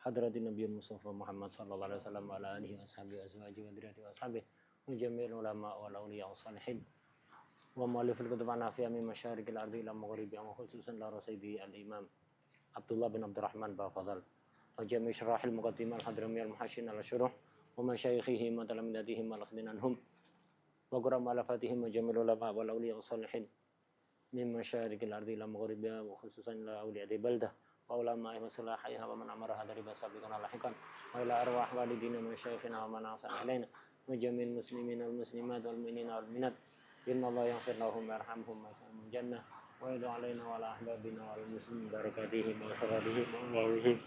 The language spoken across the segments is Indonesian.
hadratin Nabi Mustafa Muhammad sallallahu alaihi wasallam wa ala alihi wa sahbihi azwajihi wa dzurriyyatihi wa ashabihi wa jami'il ulama wal awliya wassalihin wa mu'allifil kutub nafi'ah min masyariqil ardi ila maghribiha wa khususan la rasaidi al-imam Abdullah bin Abdurrahman Bafadhal wa jami' syarahil muqaddimah al-hadramiyah al-muhashin al-syuruh wa masyayikhihim wa talaminatihim al-akhdinanhum wa qura malafatihim wa jami'il ulama wal awliya wassalihin min masyariqil ardi ila maghribiha wa khususan la awliya'i baldah wa ulama'i wa salahaiha wa man amaraha dari basabiqan lahiqan wa ila arwah walidina wa masyayikhina wa man ahsana ilaina wa jami'il muslimin wal muslimat wal mu'minina wal mu'minat innallaha yaghfir lahum wa yarhamhum wa yas'alhum jannah wa yadu alaina wa ala ahbabina wal muslimin barakatihim wa saradihim wa allahihim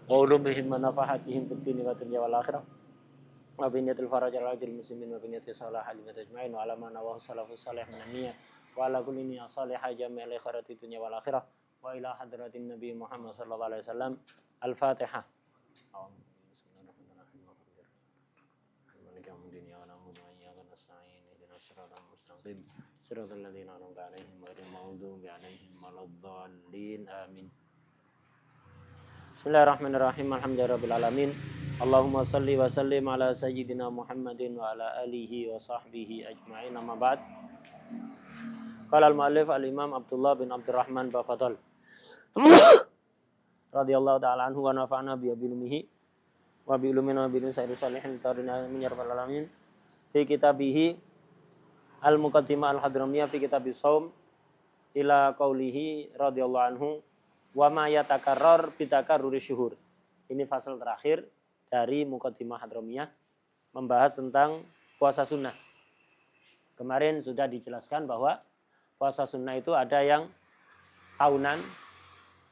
wa ulumihim wa nafahatihim fid dunya wa dunya wal akhirah wa biniyatil faraj al ajil muslimin wa biniyatil salah alimat ajma'in wa ala man wa salafus salih min niyyah wa ala kulli niyyah salihah jami'al khairati dunya wal akhirah wa ila hadratin Nabi Muhammad sallallahu alaihi wasallam. Al-Fatihah. Shiratal ladzina an'amta 'alaihim ghairil maghdubi 'alaihim waladdallin. Amin. Bismillahirrahmanirrahim. Alhamdulillahirabbil alamin. Allahumma shalli wa sallim ala sayyidina Muhammadin wa ala alihi wa sahbihi ajma'in. Amma ba'd. Qala al-mu'allif al-Imam Abdullah bin Abdurrahman Bafadhal radhiyallahu ta'ala anhu wa nafa'na bi ilmihi wa bi ilmina wa bi sayyidil salihin tarina min ya rabbal alamin fi kitabihi al-muqaddimah al-hadramiyah fi kitabis shaum ila qaulihi radhiyallahu anhu wa ma yatakarrar bi takarruri syuhur. Ini fasal terakhir dari muqaddimah hadramiyah membahas tentang puasa sunnah. Kemarin sudah dijelaskan bahwa puasa sunnah itu ada yang tahunan,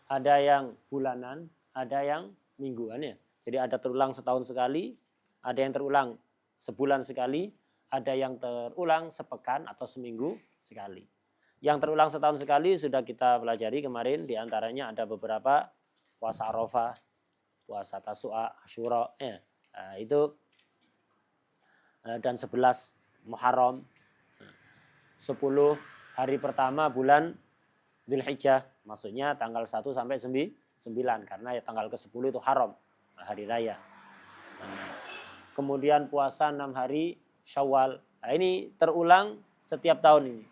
ada yang bulanan, ada yang mingguan ya. Jadi ada terulang setahun sekali, ada yang terulang sebulan sekali, ada yang terulang sepekan atau seminggu sekali. Yang terulang setahun sekali sudah kita pelajari kemarin, diantaranya ada beberapa puasa Arafah, puasa Tasu'a, Asyura, ya. Nah, itu dan 11 Muharram, 10 hari pertama bulan Dzulhijjah, maksudnya tanggal 1 sampai 9 karena ya tanggal ke-10 itu haram, hari raya. Kemudian puasa 6 hari Syawal. Nah, ini terulang setiap tahun ini.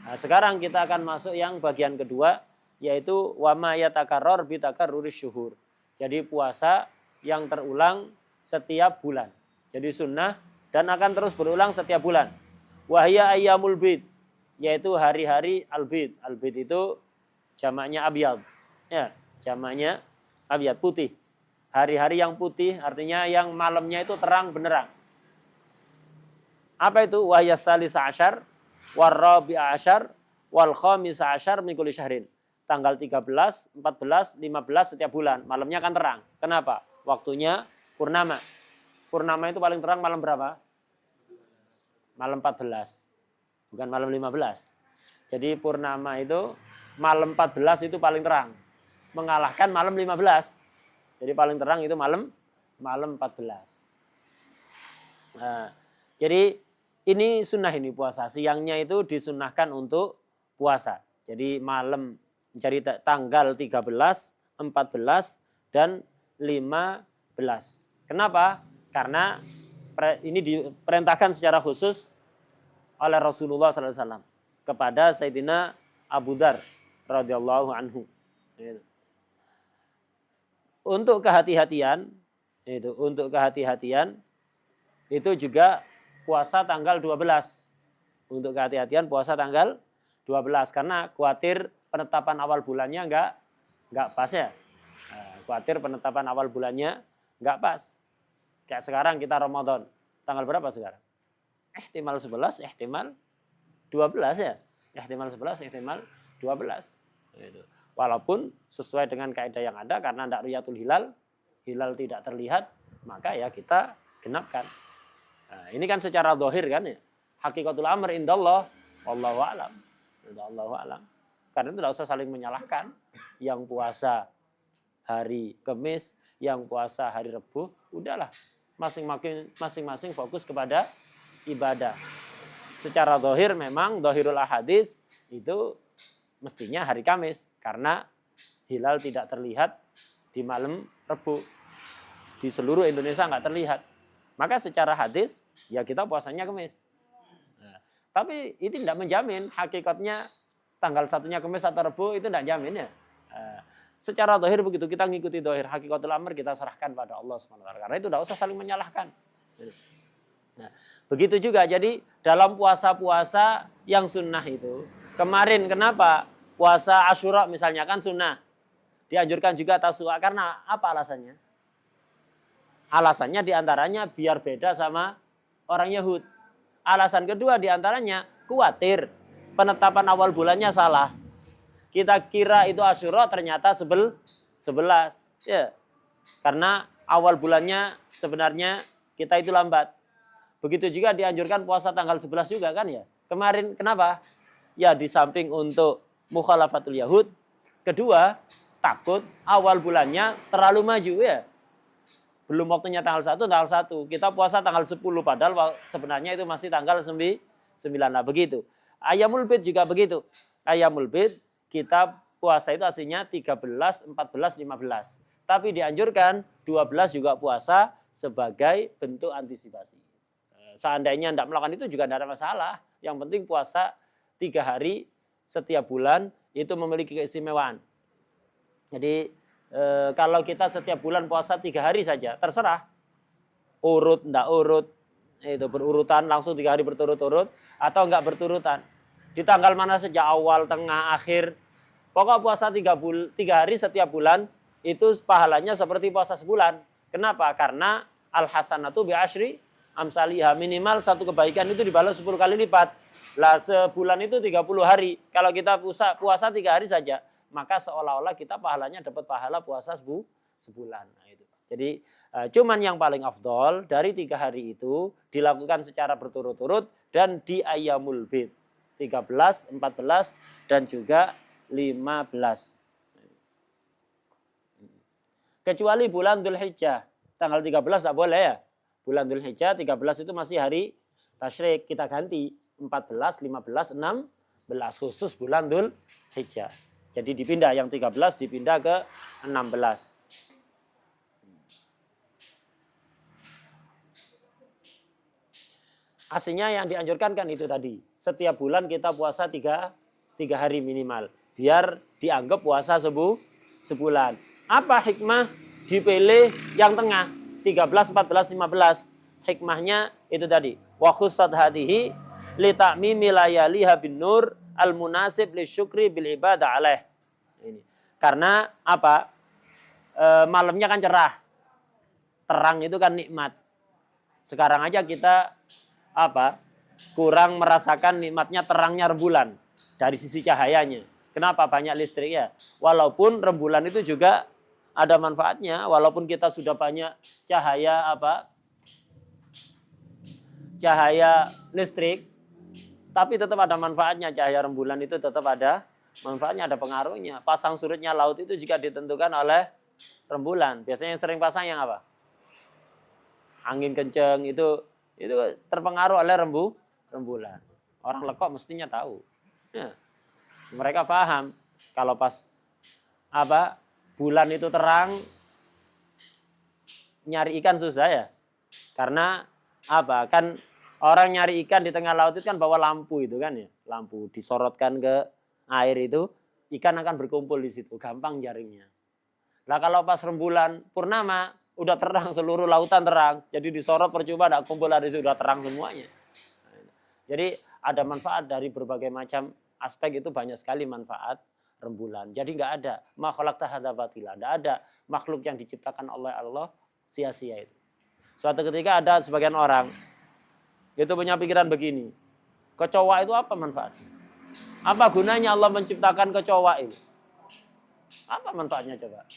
Nah, sekarang kita akan masuk yang bagian kedua, yaitu wa ma yatakarrar bi takarruri syuhur. Jadi puasa yang terulang setiap bulan. Jadi sunnah dan akan terus berulang setiap bulan. Wahya ayyamul bid, yaitu hari-hari al-bid. Al-bid itu jamaknya abyad. Ya, jamaknya abyad, putih. Hari-hari yang putih artinya yang malamnya itu terang benderang. Apa itu? Wahya salisa asyar, warrabi'a asyar, wal khamisa asyar min kulli syahrin. Tanggal 13, 14, 15 setiap bulan. Malamnya akan terang. Kenapa? Waktunya purnama. Purnama itu paling terang malam berapa? Malam 14. Bukan malam 15. Jadi purnama itu malam 14 itu paling terang. Mengalahkan malam 15. Jadi paling terang itu malam 14. Nah, jadi ini sunnah ini puasa. Siangnya itu disunnahkan untuk puasa. Jadi malam mencari tanggal 13, 14, dan 15. Kenapa? Karena ini diperintahkan secara khusus oleh Rasulullah SAW kepada Sayyidina Abu Dzar radhiyallahu anhu. Untuk kehati-hatian, itu juga puasa tanggal 12. Untuk kehati-hatian puasa tanggal 12 karena khawatir penetapan awal bulannya enggak pas ya. Khawatir penetapan awal bulannya enggak pas. Kayak sekarang kita Ramadan. Tanggal berapa sekarang? Ihtimal 11, ihtimal 12 ya. Ihtimal 11, ihtimal 12. Gitu. Walaupun sesuai dengan kaidah yang ada karena tidak ru'yatul hilal tidak terlihat, maka ya kita genapkan. Nah, ini kan secara zahir kan ya. Hakikatul amr indallah wallahu a'lam. Wallahu a'lam. Karena itu tidak usah saling menyalahkan. Yang puasa hari Kamis, yang puasa hari Rebu, udahlah. Masing-masing fokus kepada ibadah. Secara zahir memang zahirul ahadits itu mestinya hari Kamis karena hilal tidak terlihat di malam Rebo. Di seluruh Indonesia nggak terlihat. Maka secara hadis, ya kita puasanya Kamis. Nah, tapi itu tidak menjamin hakikatnya tanggal 1-nya Kamis atau Rebo itu tidak jamin ya. Secara dohir begitu, kita ngikuti dohir, hakikatul amr kita serahkan pada Allah SWT. Karena itu tidak usah saling menyalahkan. Nah, begitu juga, jadi dalam puasa-puasa yang sunnah itu, kemarin kenapa puasa Asyura misalnya kan sunnah, dianjurkan juga Tasua, karena apa alasannya? Alasannya diantaranya biar beda sama orang Yahud. Alasan kedua diantaranya khawatir penetapan awal bulannya salah. Kita kira itu Asyura ternyata 11. Ya. Karena awal bulannya sebenarnya kita itu lambat. Begitu juga dianjurkan puasa tanggal 11 juga kan ya. Kemarin kenapa? Ya di samping untuk mukhalafatul Yahud. Kedua, takut awal bulannya terlalu maju ya. Belum waktunya tanggal 1, tanggal 1. Kita puasa tanggal 10 padahal sebenarnya itu masih tanggal 9. Nah begitu. Ayyamul Bid juga begitu. Ayyamul Bid kita puasa itu aslinya 13, 14, 15. Tapi dianjurkan 12 juga puasa sebagai bentuk antisipasi. Seandainya tidak melakukan itu juga tidak ada masalah. Yang penting puasa 3 hari setiap bulan itu memiliki keistimewaan. Jadi kalau kita setiap bulan puasa 3 hari saja, terserah. Urut, tidak urut. Itu berurutan langsung 3 hari berturut-turut. Atau enggak berturutan. Di tanggal mana saja, awal, tengah, akhir. Pokok puasa 3 hari setiap bulan, itu pahalanya seperti puasa sebulan. Kenapa? Karena al-hasanatu bi asyri amsalihha. Minimal satu kebaikan itu dibalas 10 kali lipat. Lah sebulan itu 30 hari. Kalau kita puasa 3 hari saja, maka seolah-olah kita pahalanya dapat pahala puasa sebulan. Nah, itu. Jadi cuman yang paling afdol dari 3 hari itu dilakukan secara berturut-turut dan di ayyamul bid. 13, 14, dan juga 15. Kecuali bulan Dzulhijjah. Tanggal 13 tidak boleh ya. Bulan Dzulhijjah 13 itu masih hari tasyrik. Kita ganti 14, 15, 16. Khusus bulan Dzulhijjah. Jadi dipindah, yang 13 dipindah ke 16. Aslinya yang dianjurkan kan itu tadi. Setiap bulan kita puasa 3 hari minimal. Biar dianggap puasa sebulan. Apa hikmah dipilih yang tengah? 13, 14, 15. Hikmahnya itu tadi. Wa khussat hadihi li ta'mimi layaliha bin nur al-munasib li syukri bil ibadah alaih. Ini. Karena apa? Malamnya kan cerah. Terang itu kan nikmat. Sekarang aja kita kurang merasakan nikmatnya terangnya rembulan dari sisi cahayanya. Kenapa? Banyak listrik ya. Walaupun rembulan itu juga ada manfaatnya, walaupun kita sudah banyak cahaya cahaya listrik, tapi tetap ada manfaatnya. Cahaya rembulan itu tetap ada manfaatnya, ada pengaruhnya. Pasang surutnya laut itu juga ditentukan oleh rembulan. Biasanya yang sering pasang yang apa? Angin kenceng itu terpengaruh oleh rembulan. Orang lekok mestinya tahu. Ya. Mereka paham kalau pas bulan itu terang, nyari ikan susah ya. Karena kan orang nyari ikan di tengah laut itu kan bawa lampu itu kan ya. Lampu disorotkan ke air itu, ikan akan berkumpul di situ, gampang jaringnya. Lah kalau pas rembulan purnama udah terang, seluruh lautan terang. Jadi disorot percuma, tidak kumpul, hari itu sudah terang semuanya. Jadi ada manfaat dari berbagai macam aspek, itu banyak sekali manfaat rembulan. Jadi nggak ada ma khalaqta hadza batila. Nggak ada makhluk yang diciptakan oleh Allah sia-sia itu. Suatu ketika ada sebagian orang itu punya pikiran begini. Kecoa itu apa manfaatnya? Apa gunanya Allah menciptakan kecoa ini? Apa manfaatnya coba?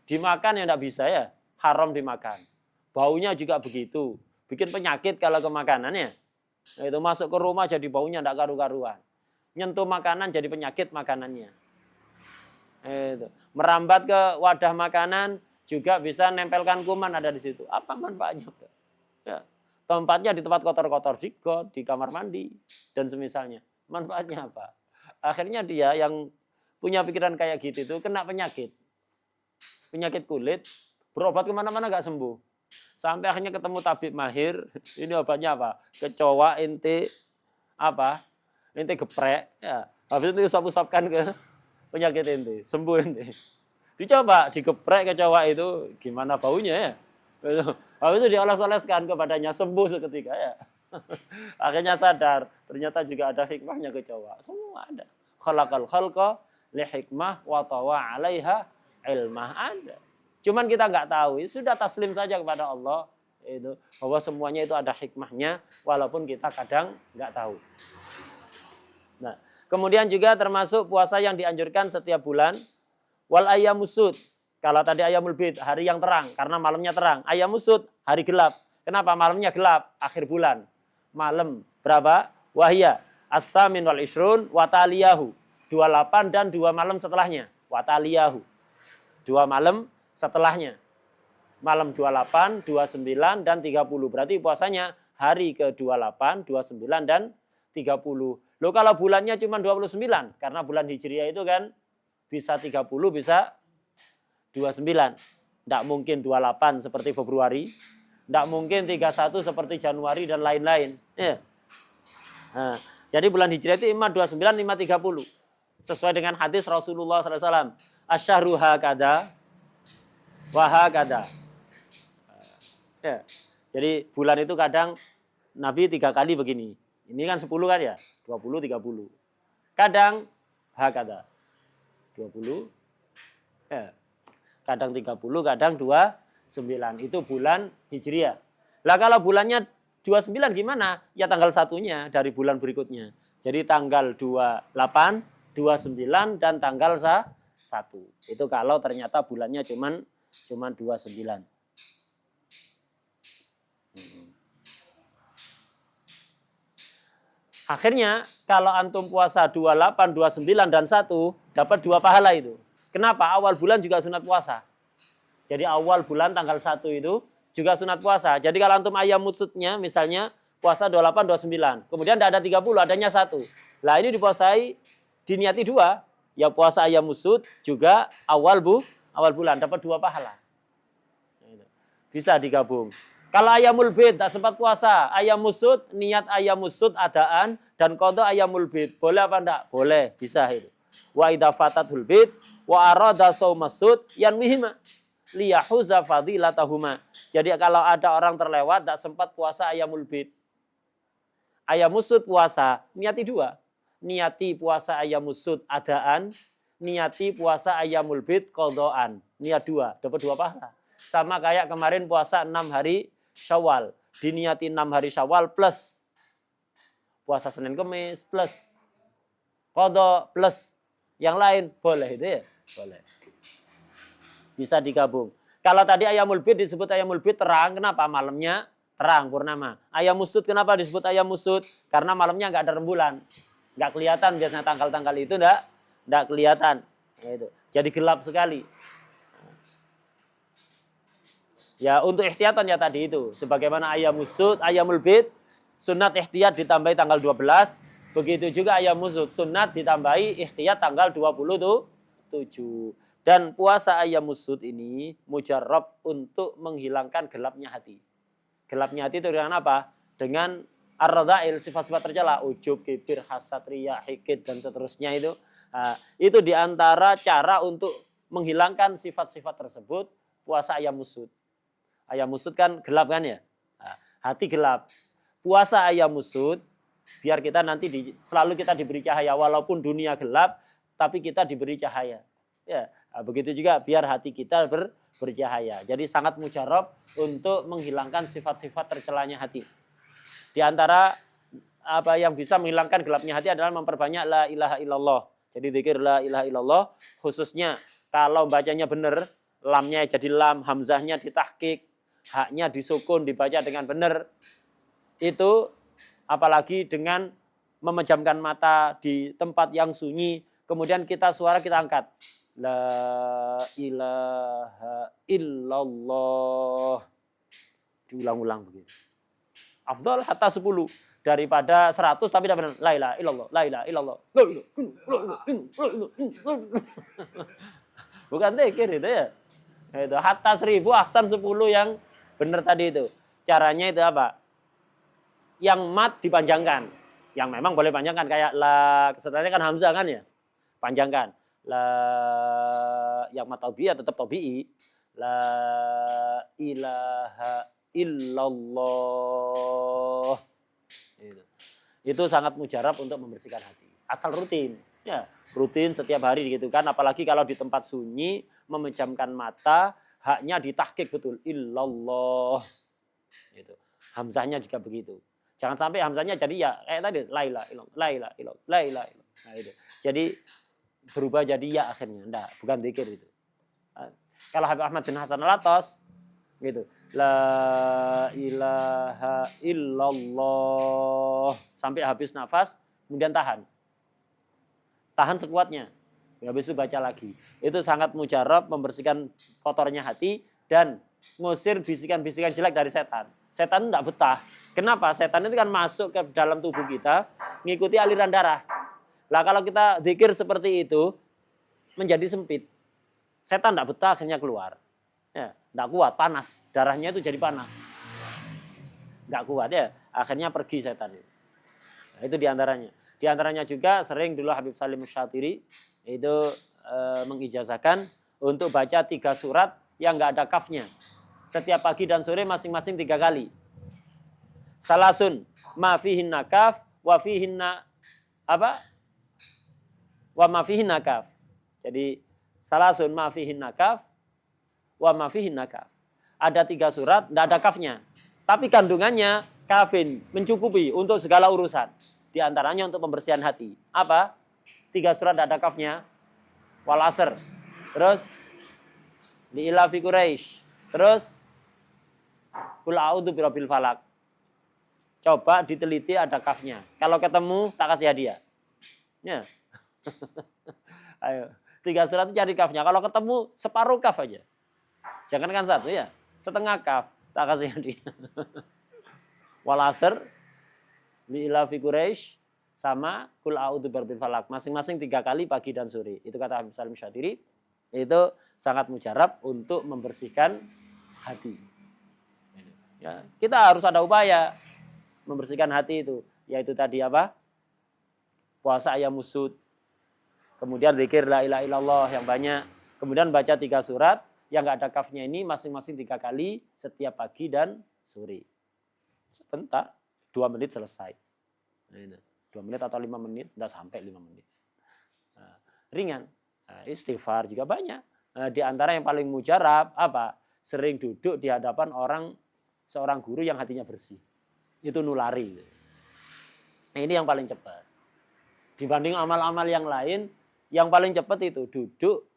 Dimakan ya tidak bisa ya, haram dimakan. Baunya juga begitu, bikin penyakit kalau ke makanannya. Nah, itu masuk ke rumah jadi baunya tidak karu-karuan. Nyentuh makanan jadi penyakit makanannya. Itu. Merambat ke wadah makanan juga bisa nempelkan kuman ada di situ. Apa manfaatnya? Ya. Tempatnya di tempat kotor-kotor, di got, di kamar mandi, dan semisalnya. Manfaatnya apa? Akhirnya dia yang punya pikiran kayak gitu itu kena penyakit. penyakit kulit, berobat kemana-mana nggak sembuh. Sampai akhirnya ketemu tabib mahir, ini obatnya apa? Kecoa ente apa? Ente geprek, ya. Habis itu usap-usapkan ke penyakit ente, sembuh ente. Dicoba, digeprek kecoa itu, gimana baunya ya? Habis itu dioles-oleskan kepadanya, sembuh seketika ya. Akhirnya sadar, ternyata juga ada hikmahnya kecoa. Semua ada. Khalaqal khalqa li hikmah wa tawa 'alaiha ilmah ada. Cuman kita nggak tahu, sudah taslim saja kepada Allah itu bahwa semuanya itu ada hikmahnya walaupun kita kadang nggak tahu. Nah, kemudian juga termasuk puasa yang dianjurkan setiap bulan wal ayyamusud. Kalau tadi ayyamul bid, hari yang terang karena malamnya terang. Ayyamusud, hari gelap. Kenapa malamnya gelap? Akhir bulan. Malam berapa? Wahya as-samin wal isrun wa taliyahu. 28 dan 2 malam setelahnya. Wa taliyahu. 2 malam setelahnya. Malam 28, 29 dan 30. Berarti puasanya hari ke-28, 29 dan 30. Loh kalau bulannya cuma 29 karena bulan Hijriah itu kan bisa 30, bisa 29. Tidak mungkin 28 seperti Februari. Tidak mungkin 31 seperti Januari dan lain-lain. Ya. Nah, jadi bulan Hijriah itu 529, 530. Sesuai dengan hadis Rasulullah SAW. Asyahru hakada wa hakada. Ya. Jadi bulan itu kadang Nabi 3 kali begini. Ini kan 10 kan ya? 20, 30. Kadang hakada. 20. Ya. Kadang 30, kadang 29. Itu bulan Hijriah. Lah kalau bulannya 29 gimana? Ya tanggal satunya dari bulan berikutnya. Jadi tanggal 28, 29 dan tanggal 1. Itu kalau ternyata bulannya cuman 29. Akhirnya kalau antum puasa 28, 29 dan 1 dapat 2 pahala itu. Kenapa? Awal bulan juga sunat puasa. Jadi awal bulan tanggal 1 itu juga sunat puasa. Jadi kalau antum ayam musudnya misalnya puasa 28, 29. Kemudian tidak ada 30, adanya 1. Lah ini dipuasai diniati 2. Ya puasa ayam musud juga awal bulan dapat 2 pahala. Bisa digabung. Kalau ayamul bid tak sempat puasa, ayam musud, niat ayam musud adaan dan qada ayamul bid. Boleh apa enggak? Boleh, bisa itu. Wa idza fatatul bid wa arada saumasud yanwihima liyahuza fadilatahuma. Jadi kalau ada orang terlewat tak sempat puasa ayamul bid. Ayam musud puasa, niati 2. Niati puasa ayam musud adaan, niati puasa ayamul bid qadaan. Niat 2, dapat 2 pahala. Sama kayak kemarin puasa 6 hari Syawal. Diniati 6 hari Syawal plus puasa Senin Kemis plus qada plus yang lain boleh itu ya? Boleh. Bisa digabung. Kalau tadi ayamul bid disebut ayamul bid terang, kenapa? Malamnya terang purnama. Ayam musud kenapa disebut ayam musud? Karena malamnya nggak ada rembulan. Nggak kelihatan biasanya tanggal-tanggal itu nggak kelihatan. Gitu. Jadi gelap sekali. Ya untuk ihtiyatan ya tadi itu. Sebagaimana ayam musud, ayamul bid, sunat ihtiyat ditambahi tanggal 12. Begitu juga ayam musud, sunat ditambahi ihtiyat tanggal 27. Dan puasa ayam musud ini mujarrab untuk menghilangkan gelapnya hati. Gelapnya hati itu dengan apa? Dengan ar-radha'il, sifat-sifat tercela. Ujub, kibir, hasad, riya, hikid, dan seterusnya itu. Nah, itu diantara cara untuk menghilangkan sifat-sifat tersebut, puasa ayam musud. Ayam musud kan gelap kan ya? Nah, hati gelap. Puasa ayam musud, biar kita nanti selalu kita diberi cahaya. Walaupun dunia gelap, tapi kita diberi cahaya. Ya, nah, begitu juga biar hati kita bercahaya. Jadi sangat mujarab untuk menghilangkan sifat-sifat tercelanya hati. Di antara apa yang bisa menghilangkan gelapnya hati adalah memperbanyak la ilaha illallah. Jadi zikir la ilaha illallah, khususnya kalau bacanya benar, lamnya jadi lam, hamzahnya ditahqiq, haknya disukun, dibaca dengan benar. Itu apalagi dengan memejamkan mata di tempat yang sunyi, kemudian suara kita angkat. La ilaha illallah. Diulang-ulang begitu. Afdal hatta 10 daripada 100 tapi tidak benar. La ilaha illallah, la ilaha illallah. Bukan zikir itu ya. Itu hatta 1000 ahsan 10 yang benar tadi itu. Caranya itu apa? Yang mat dipanjangkan. Yang memang boleh panjangkan kayak la, setelahnya kan hamzah kan ya? Panjangkan. La, yang mat tabi'i tetap tabi'i. La ilaha illallah. Itu sangat mujarab untuk membersihkan hati. Asal rutin. Ya, rutin setiap hari gitu kan. Apalagi kalau di tempat sunyi, memejamkan mata, haknya ditahqiq betul. Illallah. Gitu. Hamzahnya juga begitu. Jangan sampai hamzahnya jadi ya kayak tadi la ilaha illallah, la ilaha illallah, la ilaha illallah. Nah, itu. Jadi berubah jadi ya akhirnya. Enggak, bukan zikir itu. Kalau Habib Ahmad bin Hasan Al-Attas gitu. La ilaha illallah sampai habis nafas, kemudian tahan. Tahan sekuatnya. Habis itu baca lagi. Itu sangat mujarab membersihkan kotornya hati dan ngusir bisikan-bisikan jelek dari setan. Setan enggak betah. Kenapa? Setan itu kan masuk ke dalam tubuh kita, mengikuti aliran darah. Lah kalau kita zikir seperti itu, menjadi sempit. Setan enggak betah, akhirnya keluar. Ya, enggak kuat, panas. Darahnya itu jadi panas. Enggak kuat ya, akhirnya pergi setan itu. Nah, itu diantaranya. Diantaranya juga sering dulu Habib Salim Syatiri itu mengijazahkan untuk baca 3 surat yang enggak ada kafnya. Setiap pagi dan sore masing-masing 3 kali. Salasun ma fihinna kaf wa fihinna apa? Wa ma fihinna kaf. Jadi salasun ma fihinna kaf wa ma fihinna kaf. Ada 3 surat enggak ada kafnya. Tapi kandungannya kafin, mencukupi untuk segala urusan. Di antaranya untuk pembersihan hati. Apa? 3 surat enggak ada kafnya. Wal asr. Terus li ilafi Quraisy. Terus Qul a'udzu birabbil falaq. Coba diteliti ada kafnya. Kalau ketemu tak kasih hadiah. Ya. Ayo, 3 surat itu cari kafnya. Kalau ketemu separuh kaf aja. Jangan kan 1 ya. Setengah kaf tak kasih hadiah. Wal asr, li ilafi Quraisy sama Qul a'udzu birabbil falaq. Masing-masing 3 kali pagi dan sore. Itu kata Habib Salim Syatiri. Itu sangat mujarab untuk membersihkan hati. Ya, kita harus ada upaya membersihkan hati itu, yaitu tadi apa? Puasa ayam musud. Kemudian zikir la ilaha illallah yang banyak. Kemudian baca 3 surat yang enggak ada kafnya ini masing-masing 3 kali setiap pagi dan sore. Sebentar, 2 menit selesai. Nah, 2 menit atau 5 menit, enggak sampai 5 menit. Nah, ringan. Nah, istighfar juga banyak. Nah, di antara yang paling mujarab apa? Sering duduk di hadapan seorang guru yang hatinya bersih. Itu nulari. Nah, ini yang paling cepat. Dibanding amal-amal yang lain, yang paling cepat itu duduk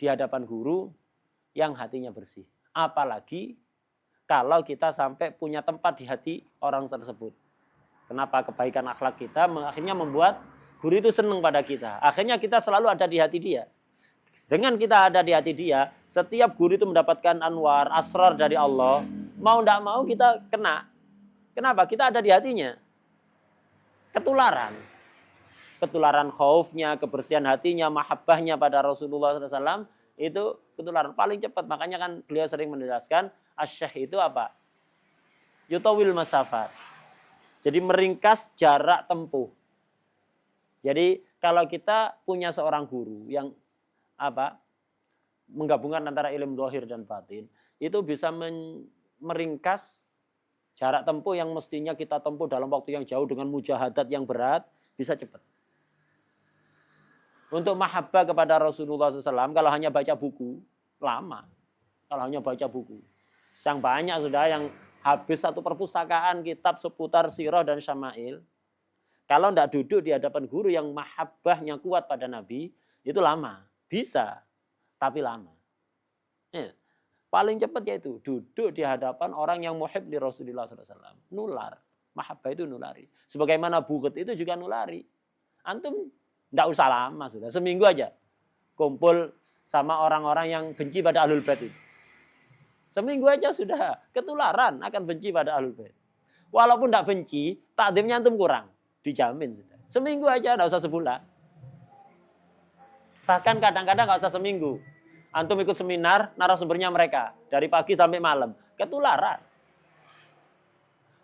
di hadapan guru yang hatinya bersih. Apalagi kalau kita sampai punya tempat di hati orang tersebut. Kenapa? Kebaikan akhlak kita akhirnya membuat guru itu senang pada kita. Akhirnya kita selalu ada di hati dia. Dengan kita ada di hati dia, setiap guru itu mendapatkan anwar, asrar dari Allah. Mau tidak mau kita kena. Kenapa? Kita ada di hatinya. Ketularan. Ketularan khaufnya, kebersihan hatinya, mahabbahnya pada Rasulullah SAW. Itu ketularan paling cepat. Makanya kan beliau sering menjelaskan, asyah itu apa? Yutawil masafat. Jadi meringkas jarak tempuh. Jadi kalau kita punya seorang guru yang apa? Menggabungkan antara ilmu zahir dan batin, itu bisa meringkas jarak tempuh yang mestinya kita tempuh dalam waktu yang jauh dengan mujahadat yang berat, bisa cepat. Untuk mahabbah kepada Rasulullah SAW, kalau hanya baca buku, lama. Kalau hanya baca buku. Yang banyak sudah yang habis satu perpustakaan kitab seputar sirah dan syama'il. Kalau tidak duduk di hadapan guru yang mahabbahnya kuat pada Nabi, itu lama. Bisa, tapi lama. Ya. Paling cepat yaitu duduk di hadapan orang yang muhib di Rasulullah SAW. Nular. Mahabbah itu nulari. Sebagaimana bughd itu juga nulari. Antum tidak usah lama sudah. Seminggu aja. Kumpul sama orang-orang yang benci pada Ahlul Bait itu. Seminggu aja sudah ketularan akan benci pada Ahlul Bait. Walaupun tidak benci, takdimnya antum kurang. Dijamin sudah. Seminggu aja, tidak usah sebulan. Bahkan kadang-kadang nggak usah seminggu. Antum ikut seminar, narasumbernya mereka. Dari pagi sampai malam. Ketularan.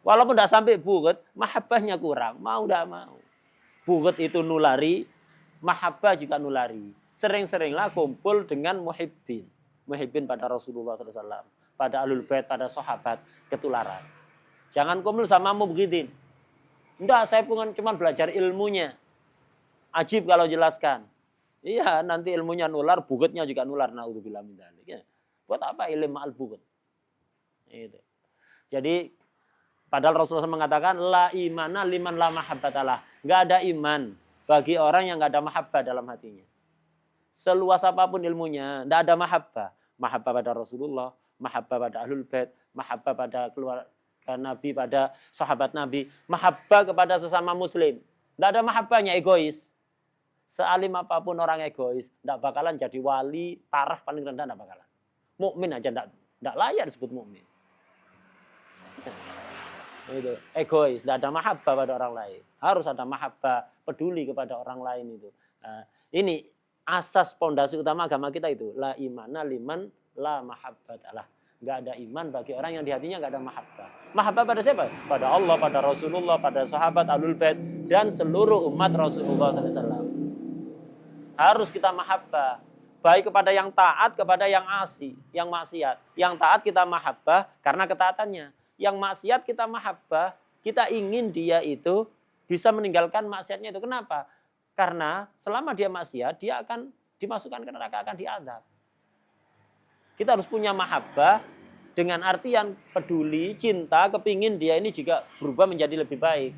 Walaupun tidak sampai buget, mahabbahnya kurang. Mau tidak mau. Buget itu nulari, mahabbah juga nulari. Sering-seringlah kumpul dengan muhibbin. Muhibbin pada Rasulullah SAW. Pada ahlul bait, pada sahabat. Ketularan. Jangan kumpul sama mubghidin. Enggak, saya cuma belajar ilmunya. Ajib kalau jelaskan. Iya, nanti ilmunya nular, bugetnya juga nular. Naudzubillah min dzalik. Ya. Buat apa ilmu ma'al buget? Itu. Jadi, padahal Rasulullah SAW mengatakan, la imana liman la mahabbatalah. Nggak ada iman bagi orang yang nggak ada mahabbah dalam hatinya. Seluas apapun ilmunya, nggak ada mahabbah. Mahabbah pada Rasulullah, mahabbah pada ahlul bait, mahabbah pada keluarga Nabi, pada sahabat Nabi, mahabbah kepada sesama muslim. Nggak ada mahabbahnya, egois. Sealim apapun orang egois, tidak bakalan jadi wali, taraf paling rendah tidak bakalan. Mukmin aja tidak layak disebut mukmin. Itu egois, tidak ada mahabbah pada orang lain. Harus ada mahabbah, peduli kepada orang lain itu. Nah, ini asas pondasi utama agama kita itu. La imana liman la mahabbatalah. Enggak ada iman bagi orang yang di hatinya enggak ada mahabbah. Mahabbah pada siapa? Pada Allah, pada Rasulullah, pada sahabat ahlul bait dan seluruh umat Rasulullah SAW. Harus kita mahabbah. Baik kepada yang taat, kepada yang asi, yang maksiat. Yang taat kita mahabbah karena ketaatannya. Yang maksiat kita mahabbah, kita ingin dia itu bisa meninggalkan maksiatnya itu. Kenapa? Karena selama dia maksiat, dia akan dimasukkan ke neraka, akan diazab. Kita harus punya mahabbah dengan artian peduli, cinta, kepingin dia ini juga berubah menjadi lebih baik.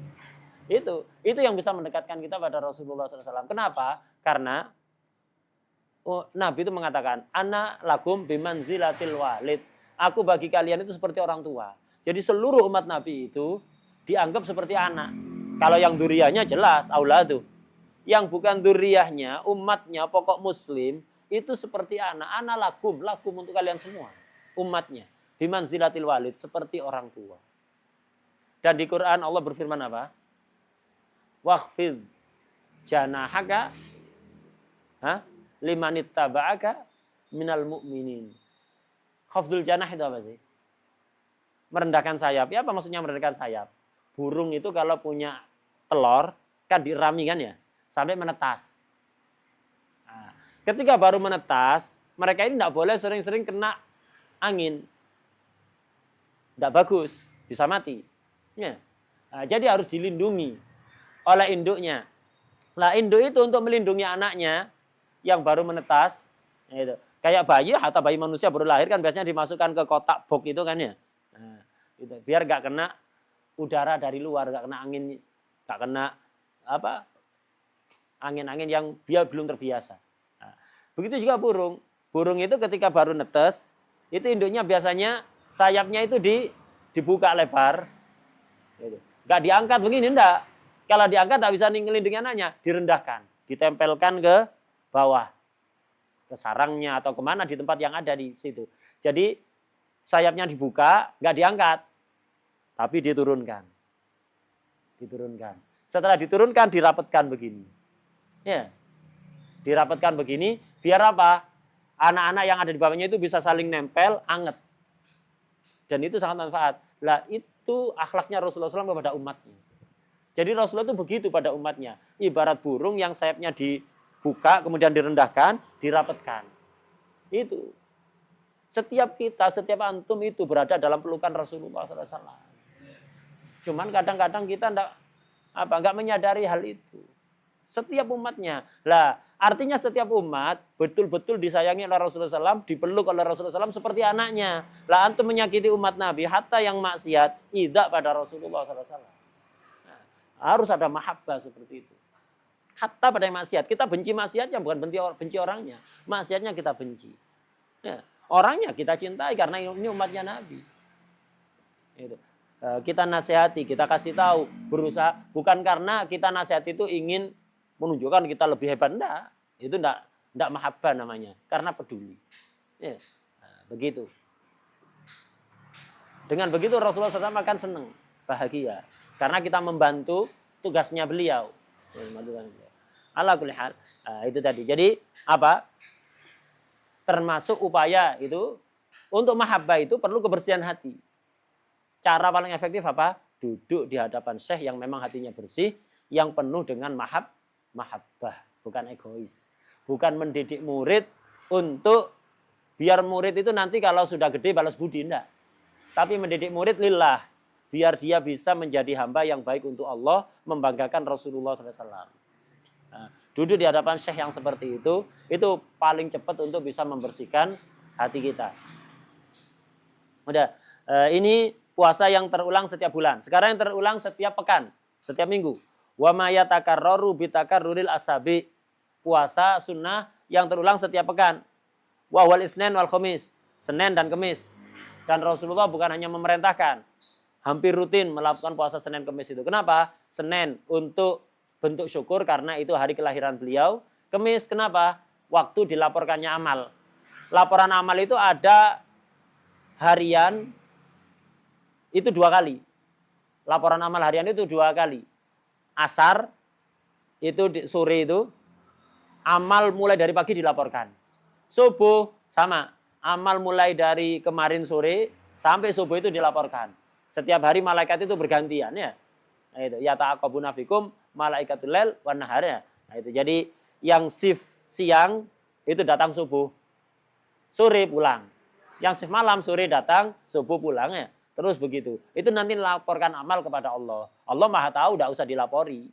Itu yang bisa mendekatkan kita pada Rasulullah SAW. Kenapa? Karena Nabi itu mengatakan, ana lakum bimanzilatil walid. Aku bagi kalian itu seperti orang tua. Jadi seluruh umat Nabi itu dianggap seperti anak. Kalau yang duriyahnya jelas, auladu. Yang bukan duriyahnya, umatnya, pokok muslim, itu seperti anak. Ana lakum untuk kalian semua. Umatnya. Bimanzilatil walid, seperti orang tua. Dan di Quran Allah berfirman apa? Wakhfid janahaka limanit taba'aka minal mu'minin. Khafdul janah itu apa sih? Merendahkan sayap. Ya apa maksudnya merendahkan sayap? Burung itu kalau punya telur, kan dirami kan ya? Sampai menetas. Nah, ketika baru menetas, mereka ini tidak boleh sering-sering kena angin. Tidak bagus, bisa mati. Ya. Nah, jadi harus dilindungi oleh induknya. Nah, induk itu untuk melindungi anaknya yang baru menetas, itu. Kayak bayi atau bayi manusia baru lahir kan biasanya dimasukkan ke kotak box itu kan ya. Nah, itu. Biar gak kena udara dari luar, gak kena angin, gak kena apa angin-angin yang dia belum terbiasa. Nah, begitu juga burung. Burung itu ketika baru netes, itu induknya biasanya sayapnya itu dibuka lebar. Gitu. Gak diangkat begini, enggak. Kalau diangkat tak bisa ngelindungi anaknya, direndahkan, ditempelkan ke bawah, ke sarangnya atau kemana di tempat yang ada di situ. Jadi sayapnya dibuka, nggak diangkat, tapi diturunkan. Setelah diturunkan, dirapatkan begini. Ya, dirapatkan begini, biar apa? Anak-anak yang ada di bawahnya itu bisa saling nempel, anget. Dan itu sangat manfaat. Lah itu akhlaknya Rasulullah SAW kepada umatnya. Jadi Rasulullah itu begitu pada umatnya. Ibarat burung yang sayapnya dibuka, kemudian direndahkan, dirapatkan. Itu. Setiap kita, setiap antum itu berada dalam pelukan Rasulullah SAW. Cuman kadang-kadang kita enggak menyadari hal itu. Setiap umatnya. Lah, artinya setiap umat betul-betul disayangi oleh Rasulullah SAW, dipeluk oleh Rasulullah SAW seperti anaknya. Lah, antum menyakiti umat Nabi, hatta yang maksiat, idak pada Rasulullah SAW. Harus ada mahabbah seperti itu. Hatta pada yang maksiat. Kita benci maksiatnya, bukan benci orangnya. Maksiatnya kita benci. Ya, orangnya kita cintai karena ini umatnya Nabi. Itu. Kita nasihati, kita kasih tahu. Berusaha, bukan karena kita nasihati itu ingin menunjukkan kita lebih hebat. Enggak. Itu enggak mahabbah namanya. Karena peduli. Ya, begitu. Dengan begitu Rasulullah SAW akan senang, bahagia. Karena kita membantu tugasnya beliau. Ala kulli hal. Itu tadi. Jadi apa? Termasuk upaya itu untuk mahabbah itu perlu kebersihan hati. Cara paling efektif apa? Duduk di hadapan syekh yang memang hatinya bersih, yang penuh dengan mahabbah, bukan egois. Bukan mendidik murid untuk biar murid itu nanti kalau sudah gede balas budi, enggak. Tapi mendidik murid lillah, biar dia bisa menjadi hamba yang baik untuk Allah, membanggakan Rasulullah SAW. Nah, duduk di hadapan syekh yang seperti itu paling cepat untuk bisa membersihkan hati kita. Udah, ini puasa yang terulang setiap bulan. Sekarang yang terulang setiap pekan, setiap minggu. Wa ma yatakarraru bitakarruril asabi. Puasa sunnah yang terulang setiap pekan. Wa wal isnin wal khamis, Senin dan Kamis. Dan Rasulullah bukan hanya memerintahkan, hampir rutin melakukan puasa Senin Kamis itu. Kenapa? Senin untuk bentuk syukur karena itu hari kelahiran beliau. Kamis kenapa? Waktu dilaporkannya amal. Laporan amal itu ada harian itu 2 kali. Laporan amal harian itu 2 kali. Asar itu sore itu amal mulai dari pagi dilaporkan. Subuh sama, amal mulai dari kemarin sore sampai subuh itu dilaporkan. Setiap hari malaikat itu bergantian ya. Nah itu ya ta'aqabuna fikum malaikatul lail wan nahar ya. Nah itu jadi yang shift siang itu datang subuh. Sore pulang. Yang shift malam sore datang, subuh pulang ya. Terus begitu. Itu nanti laporkan amal kepada Allah. Allah Maha tahu, enggak usah dilapori.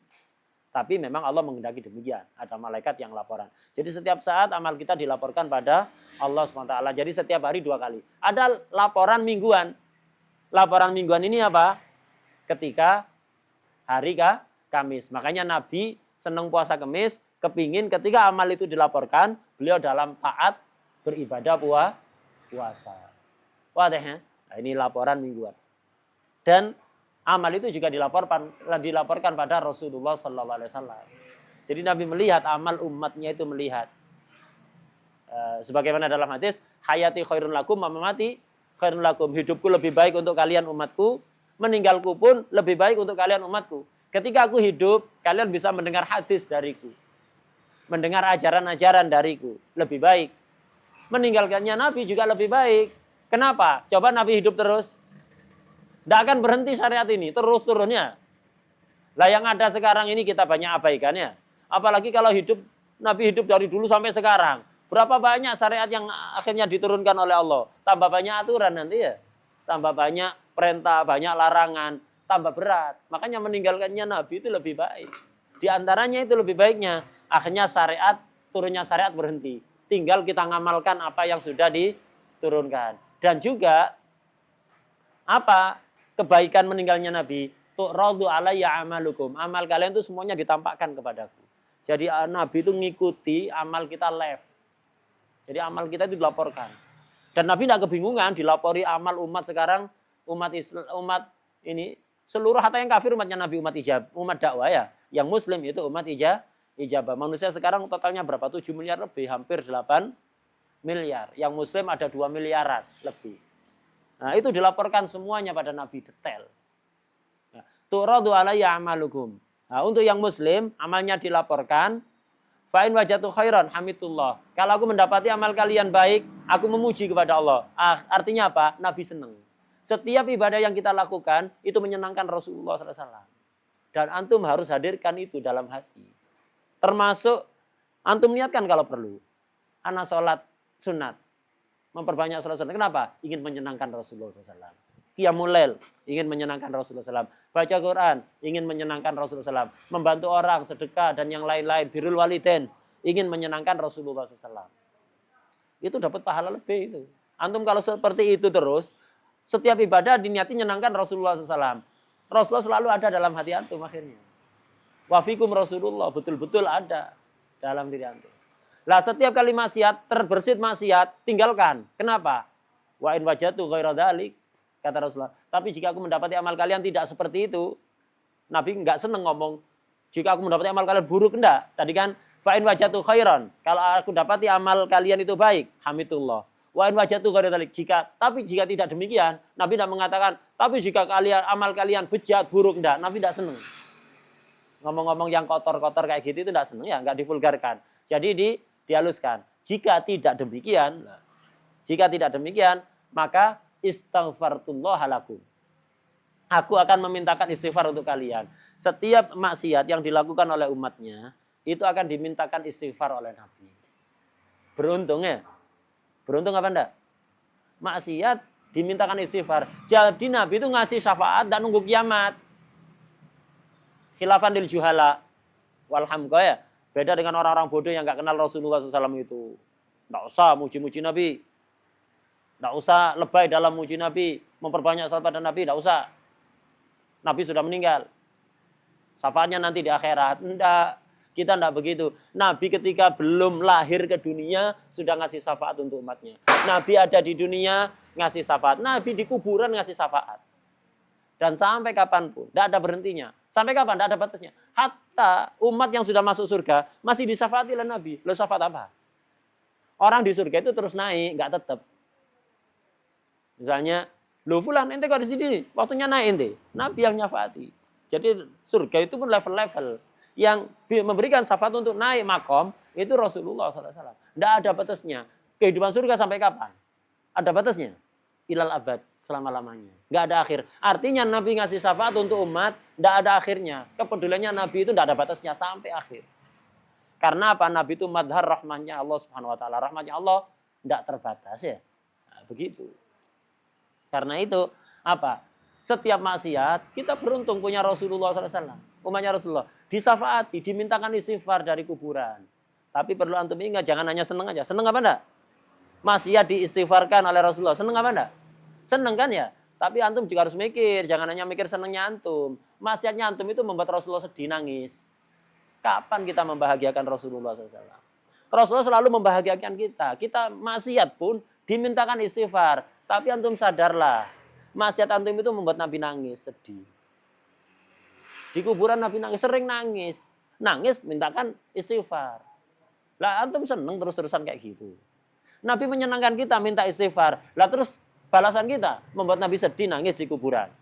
Tapi memang Allah menghendaki demikian. Ada malaikat yang laporan. Jadi setiap saat amal kita dilaporkan pada Allah SWT. Jadi setiap hari 2 kali. Ada laporan mingguan. Laporan mingguan ini apa? Ketika hari Kamis. Makanya Nabi senang puasa Kamis, kepingin ketika amal itu dilaporkan, beliau dalam taat beribadah puasa. Wadah ya? Nah, ini laporan mingguan. Dan amal itu juga dilaporkan pada Rasulullah SAW. Jadi Nabi melihat amal umatnya itu melihat. Sebagaimana dalam hadis, hayati khairun lakum, mamati khairun lakum. Hidupku lebih baik untuk kalian umatku, meninggalku pun lebih baik untuk kalian umatku. Ketika aku hidup, kalian bisa mendengar hadis dariku. Mendengar ajaran-ajaran dariku. Lebih baik. Meninggalkannya Nabi juga lebih baik. Kenapa? Coba Nabi hidup terus. Tidak akan berhenti syariat ini. Terus turunnya. Lah yang ada sekarang ini kita banyak abaikannya. Apalagi kalau Nabi hidup dari dulu sampai sekarang. Berapa banyak syariat yang akhirnya diturunkan oleh Allah. Tambah banyak aturan nanti ya. Tambah banyak perintah, banyak larangan. Tambah berat. Makanya meninggalkannya Nabi itu lebih baik. Di antaranya itu lebih baiknya. Akhirnya turunnya syariat berhenti. Tinggal kita ngamalkan apa yang sudah diturunkan. Dan juga apa kebaikan meninggalnya Nabi? Tu'radu alayya amalukum. Amal kalian itu semuanya ditampakkan kepadaku. Jadi Nabi itu ngikuti amal kita live. Jadi amal kita itu dilaporkan. Dan Nabi tidak kebingungan dilapori amal umat sekarang, umat Islam, umat ini seluruh hatta yang kafir umatnya Nabi, umat dakwah ya. Yang muslim itu umat ijabah. Manusia sekarang totalnya berapa? 7 miliar lebih, hampir 8 miliar. Yang muslim ada 2 miliaran lebih. Nah, itu dilaporkan semuanya pada Nabi detail. Tu'radu alayya amalukum. Nah, untuk yang muslim amalnya dilaporkan. Fa'in wajatu khairan hamidullah. Kalau aku mendapati amal kalian baik, aku memuji kepada Allah. Artinya apa? Nabi senang. Setiap ibadah yang kita lakukan itu menyenangkan Rasulullah SAW. Dan antum harus hadirkan itu dalam hati. Termasuk antum niatkan kalau perlu. Ana sholat sunat. Memperbanyak sholat sunat. Kenapa? Ingin menyenangkan Rasulullah SAW. Qiyamul lail, ingin menyenangkan Rasulullah SAW. Baca Quran, ingin menyenangkan Rasulullah SAW. Membantu orang, sedekah, dan yang lain-lain. Birrul walidain, ingin menyenangkan Rasulullah SAW. Itu dapat pahala lebih itu. Antum kalau seperti itu terus, setiap ibadah diniati menyenangkan Rasulullah SAW. Rasulullah selalu ada dalam hati antum akhirnya. Wafikum Rasulullah, betul-betul ada dalam diri antum. Lah setiap kali maksiat, terbersit maksiat, tinggalkan. Kenapa? Wa in wajatu ghaira dzalik. Kata Rasulullah, tapi jika aku mendapati amal kalian tidak seperti itu, Nabi enggak senang ngomong, jika aku mendapati amal kalian buruk, enggak. Tadi kan, fa'in wajatu khairan. Kalau aku dapati amal kalian itu baik, hamidullah. Wa'in wajatu khairan. Tapi jika tidak demikian, Nabi tidak mengatakan, tapi jika amal kalian bejat, buruk, enggak. Nabi tidak senang. Ngomong-ngomong yang kotor-kotor kayak gitu, itu enggak senang, ya, enggak divulgarkan. Jadi dihaluskan. Jika tidak demikian, maka istaghfartullah lakum. Aku akan memintakan istighfar untuk kalian. Setiap maksiat yang dilakukan oleh umatnya, itu akan dimintakan istighfar oleh Nabi. Beruntung ya? Beruntung apa enggak? Maksiat dimintakan istighfar. Jadi Nabi itu ngasih syafaat dan nunggu kiamat. Khilafan lil juhala. Walhamdulillah ya. Beda dengan orang-orang bodoh yang nggak kenal Rasulullah SAW itu. Nggak usah muji-muji Nabi. Nggak usah lebay dalam muji Nabi. Memperbanyak salat pada Nabi. Nggak usah. Nabi sudah meninggal. Syafaatnya nanti di akhirat. Enggak. Kita enggak begitu. Nabi ketika belum lahir ke dunia, sudah ngasih syafaat untuk umatnya. Nabi ada di dunia, ngasih syafaat. Nabi di kuburan ngasih syafaat. Dan sampai kapanpun, enggak ada berhentinya. Sampai kapan? Enggak ada batasnya. Hatta umat yang sudah masuk surga, masih disyafaati oleh Nabi. Lo syafaat apa? Orang di surga itu terus naik, enggak tetap. Misalnya, lo fulan, ente kok di sini? Waktunya naik ente. Nabi yang nyafaati. Jadi surga itu pun level-level. Yang memberikan syafaat untuk naik makom, itu Rasulullah SAW. Tidak ada batasnya. Kehidupan surga sampai kapan? Ada batasnya? Ilal abad, selama-lamanya. Nggak ada akhir. Artinya Nabi ngasih syafaat untuk umat, tidak ada akhirnya. Kepeduliannya Nabi itu tidak ada batasnya sampai akhir. Karena apa? Nabi itu madhar rahmatnya Allah Subhanahu Wa Taala. Rahmatnya Allah tidak terbatas ya. Nah, begitu. Karena itu apa? Setiap maksiat kita beruntung punya Rasulullah SAW. Umatnya Rasulullah disyafaati, dimintakan istighfar dari kuburan. Tapi perlu antum ingat, jangan hanya seneng aja. Seneng apa enggak? Maksiat diistighfarkan oleh Rasulullah. Seneng apa enggak? Seneng kan ya? Tapi antum juga harus mikir, jangan hanya mikir senengnya antum. Maksiatnya antum itu membuat Rasulullah sedih nangis. Kapan kita membahagiakan Rasulullah SAW? Rasulullah selalu membahagiakan kita. Kita maksiat pun dimintakan istighfar. Tapi antum sadarlah, maksiat antum itu membuat Nabi nangis, sedih. Di kuburan Nabi nangis, sering nangis. Nangis mintakan istighfar. Lah antum seneng terus-terusan kayak gitu. Nabi menyenangkan kita minta istighfar. Lah terus balasan kita membuat Nabi sedih nangis di kuburan.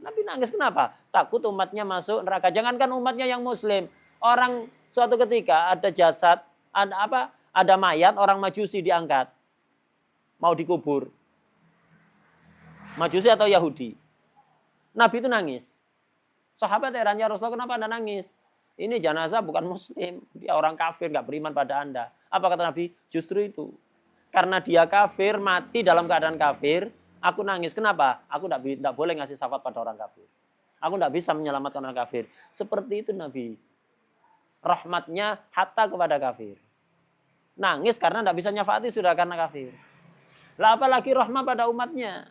Nabi nangis kenapa? Takut umatnya masuk neraka. Jangankan umatnya yang muslim. Orang suatu ketika ada jasad, ada mayat orang Majusi diangkat. Mau dikubur. Majusi atau Yahudi. Nabi itu nangis. Sahabat herannya, Rasulullah kenapa Anda nangis? Ini jenazah bukan muslim. Dia orang kafir, nggak beriman pada Anda. Apa kata Nabi? Justru itu. Karena dia kafir, mati dalam keadaan kafir, aku nangis. Kenapa? Aku nggak boleh ngasih syafaat pada orang kafir. Aku nggak bisa menyelamatkan orang kafir. Seperti itu Nabi. Rahmatnya hatta kepada kafir. Nangis karena nggak bisa nyafaati sudah karena kafir. Lah apalagi rahmat pada umatnya.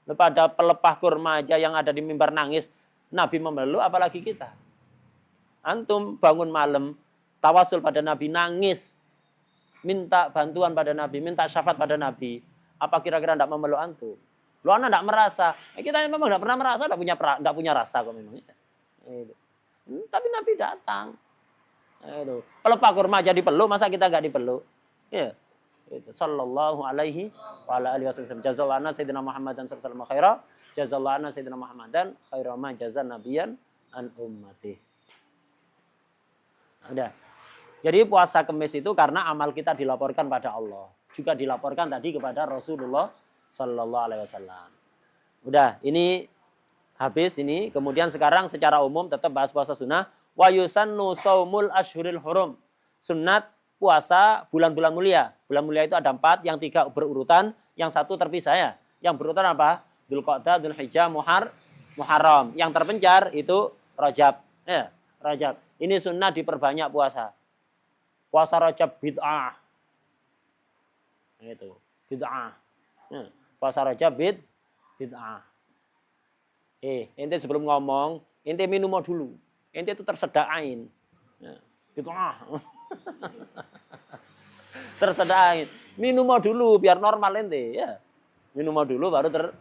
Pada pelepah kurma aja yang ada di mimbar nangis, Nabi memeluk, apalagi kita. Antum bangun malam, tawasul pada Nabi, nangis, minta bantuan pada Nabi, minta syafaat pada Nabi. Apa kira-kira tidak memeluk antum? Lu anak tidak merasa. Kita memang tidak pernah merasa, tidak punya rasa kok memang. Tapi Nabi datang. Pelepah kurma aja dipeluk, masa kita nggak dipeluk? Ya. Sallallahu alaihi wa ala alihi wasallam. Jazalana sayyidina Muhammadan sallallahu alaihi khaira. Jazalana sayyidina Muhammadan khaira ma jazan nabiyan an ummati. Udah. Jadi puasa Kemis itu karena amal kita dilaporkan pada Allah. Juga dilaporkan tadi kepada Rasulullah sallallahu alaihi wasallam. Udah, ini habis ini. Kemudian sekarang secara umum tetap bahas puasa sunnah. Wa yusannu shaumul ashhuril hurum. Sunnat puasa bulan-bulan mulia. Bulan mulia itu ada 4, yang 3 berurutan, yang 1 terpisah ya. Yang berurutan apa? Dzulqa'dah, Dzulhijjah, Muharram. Yang terpencar itu Rajab. Ya, Rajab. Ini sunnah diperbanyak puasa. Puasa Rajab bid'ah. Itu, bid'ah. Ya, puasa Rajab bid'ah. Ente sebelum ngomong, ente minum dulu. Ente itu tersedain. Ya, bid'ah. Tersedain. Minum dulu biar normal ente ya. Minum dulu baru